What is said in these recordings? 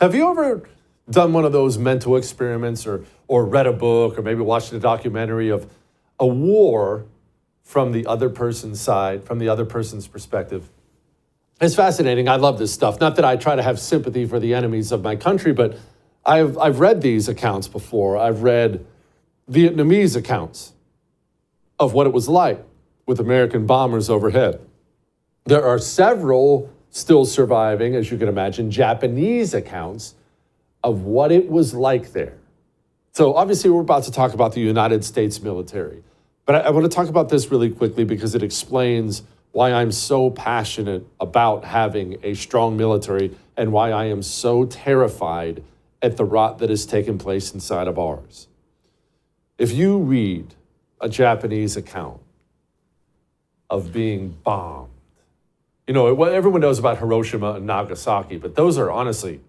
Have you ever done one of those mental experiments or read a book or maybe watched a documentary of a war from the other person's side, from the other person's perspective? It's fascinating. I love this stuff. Not that I try to have sympathy for the enemies of my country, but I've read these accounts before. I've read Vietnamese accounts of what it was like with American bombers overhead. There are several still surviving, as you can imagine, Japanese accounts of what it was like there. So obviously we're about to talk about the United States military, but I want to talk about this really quickly because it explains why I'm so passionate about having a strong military and why I am so terrified at the rot that has taken place inside of ours. If you read a Japanese account of being bombed, everyone knows about Hiroshima and Nagasaki, but those are honestly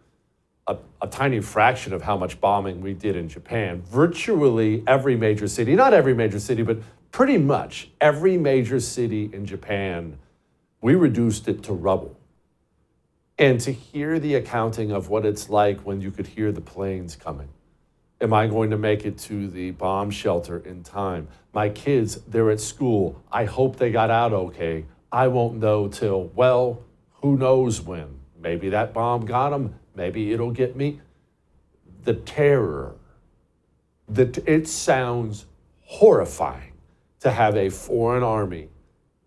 a tiny fraction of how much bombing we did in Japan. Virtually every major city, not every major city, but pretty much every major city in Japan, we reduced it to rubble. And to hear the accounting of what it's like when you could hear the planes coming. Am I going to make it to the bomb shelter in time? My kids, they're at school. I hope they got out okay. I won't know till, well, who knows when. Maybe that bomb got them. Maybe it'll get me. The terror, it sounds horrifying to have a foreign army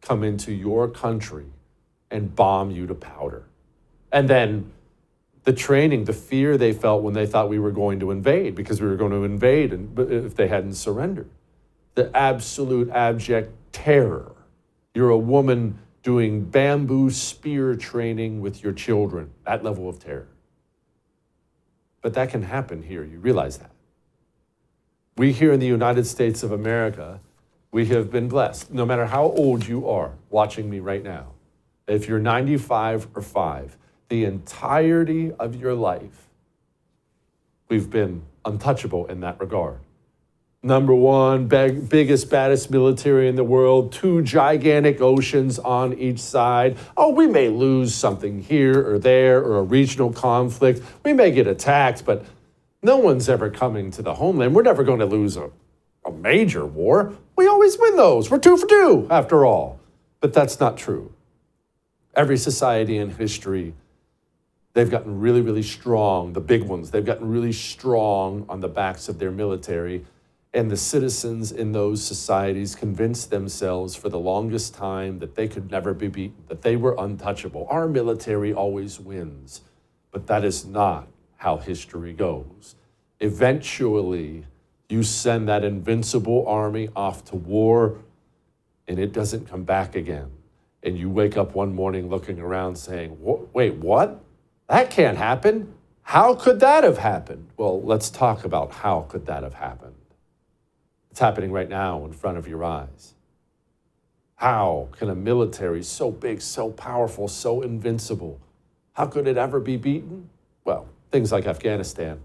come into your country and bomb you to powder. And then the training, the fear they felt when they thought we were going to invade, because we were going to invade if they hadn't surrendered. The absolute abject terror. You're a woman doing bamboo spear training with your children, that level of terror. But that can happen here, you realize that. We here in the United States of America, we have been blessed. No matter how old you are watching me right now, if you're 95 or 5, the entirety of your life, we've been untouchable in that regard. Number one, biggest, baddest military in the world, 2 gigantic oceans on each side. Oh, we may lose something here or there or a regional conflict. We may get attacked, but no one's ever coming to the homeland. We're never going to lose a major war. We always win those. We're 2 for 2, after all. But that's not true. Every society in history, they've gotten really, really strong. The big ones, they've gotten really strong on the backs of their military. And the citizens in those societies convinced themselves for the longest time that they could never be beaten, that they were untouchable. Our military always wins. But that is not how history goes. Eventually, you send that invincible army off to war, and it doesn't come back again. And you wake up one morning looking around saying, wait, what? That can't happen. How could that have happened? Well, let's talk about how could that have happened. It's happening right now in front of your eyes. How can a military so big, so powerful, so invincible, how could it ever be beaten? Well, things like Afghanistan.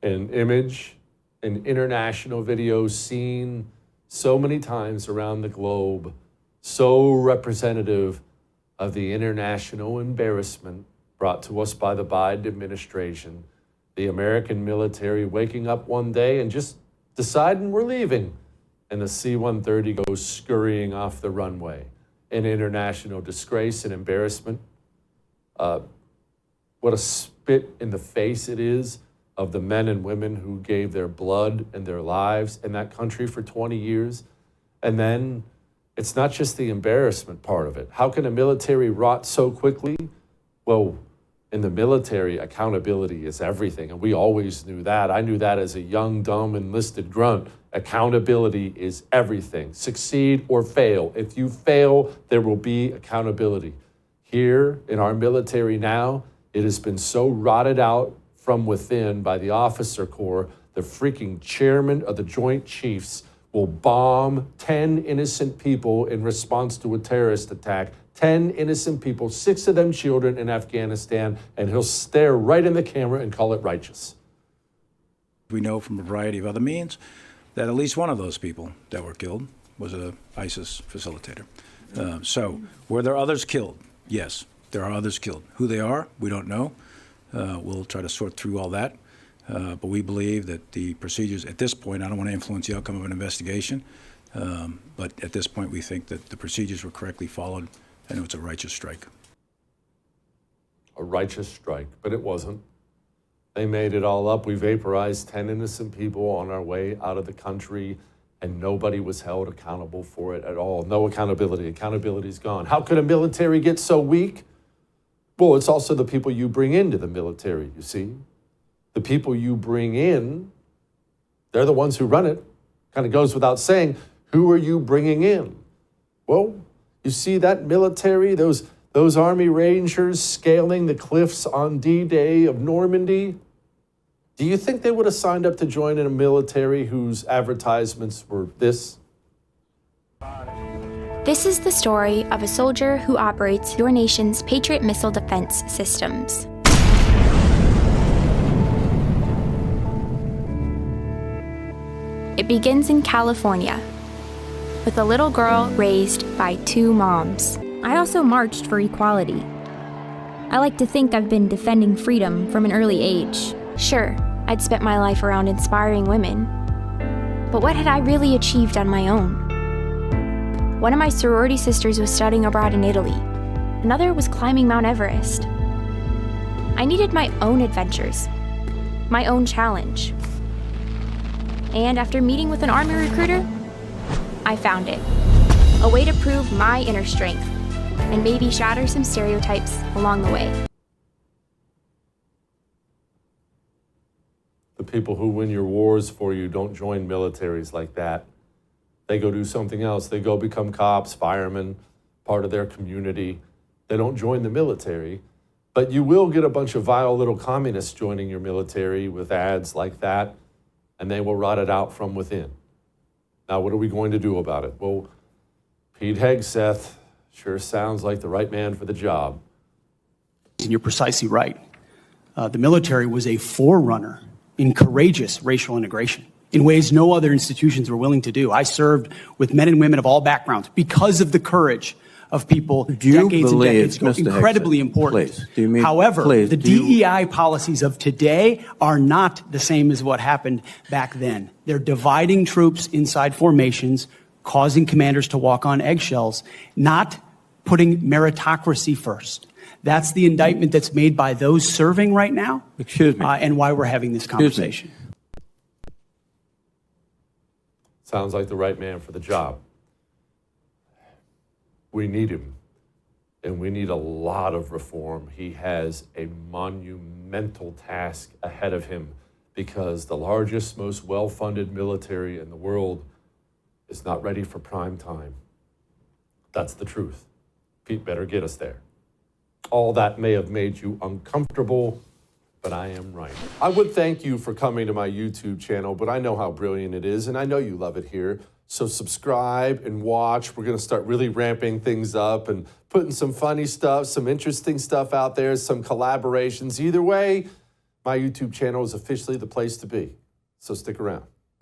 An image, an international video seen so many times around the globe, so representative of the international embarrassment brought to us by the Biden administration, the American military waking up one day and just deciding we're leaving, and the C-130 goes scurrying off the runway. An international disgrace and embarrassment. What a spit in the face it is of the men and women who gave their blood and their lives in that country for 20 years. And then it's not just the embarrassment part of it. How can a military rot so quickly? Well, in the military, accountability is everything. And we always knew that. I knew that as a young, dumb, enlisted grunt. Accountability is everything. Succeed or fail. If you fail, there will be accountability. Here in our military now, it has been so rotted out from within by the officer corps. The freaking chairman of the Joint Chiefs will bomb 10 innocent people in response to a terrorist attack, 10 innocent people, 6 of them children in Afghanistan, and he'll stare right in the camera and call it righteous. We know from a variety of other means that at least one of those people that were killed was an ISIS facilitator. So were there others killed? Yes, there are others killed. Who they are, we don't know. We'll try to sort through all that. But we believe that the procedures at this point, I don't want to influence the outcome of an investigation, but at this point we think that the procedures were correctly followed and it was a righteous strike. A righteous strike, but it wasn't. They made it all up. We vaporized 10 innocent people on our way out of the country, and nobody was held accountable for it at all. No accountability. Accountability's gone. How could a military get so weak? Well, it's also the people you bring into the military, you see. The people you bring in, they're the ones who run it. Kind of goes without saying, who are you bringing in? Well, you see that military, those Army Rangers scaling the cliffs on D-Day of Normandy? Do you think they would have signed up to join in a military whose advertisements were this? This is the story of a soldier who operates your nation's Patriot missile defense systems. It begins in California, with a little girl raised by 2 moms. I also marched for equality. I like to think I've been defending freedom from an early age. Sure, I'd spent my life around inspiring women, but what had I really achieved on my own? One of my sorority sisters was studying abroad in Italy. Another was climbing Mount Everest. I needed my own adventures, my own challenge. And after meeting with an Army recruiter, I found it. A way to prove my inner strength and maybe shatter some stereotypes along the way. The people who win your wars for you don't join militaries like that. They go do something else. They go become cops, firemen, part of their community. They don't join the military. But you will get a bunch of vile little communists joining your military with ads like that, and they will rot it out from within. Now, what are we going to do about it? Well, Pete Hegseth sure sounds like the right man for the job. And you're precisely right. The military was a forerunner in courageous racial integration in ways no other institutions were willing to do. I served with men and women of all backgrounds because of the courage of people decades and decades ago. Incredibly important. However, the DEI policies of today are not the same as what happened back then. They're dividing troops inside formations, causing commanders to walk on eggshells, not putting meritocracy first. That's the indictment that's made by those serving right now. Excuse me. And why we're having this conversation. Sounds like the right man for the job. We need him, and we need a lot of reform. He has a monumental task ahead of him because the largest, most well-funded military in the world is not ready for prime time. That's the truth. Pete better get us there. All that may have made you uncomfortable, but I am right. I would thank you for coming to my YouTube channel, but I know how brilliant it is, and I know you love it here. So subscribe and watch. We're going to start really ramping things up and putting some funny stuff, some interesting stuff out there, some collaborations. Either way, my YouTube channel is officially the place to be. So stick around.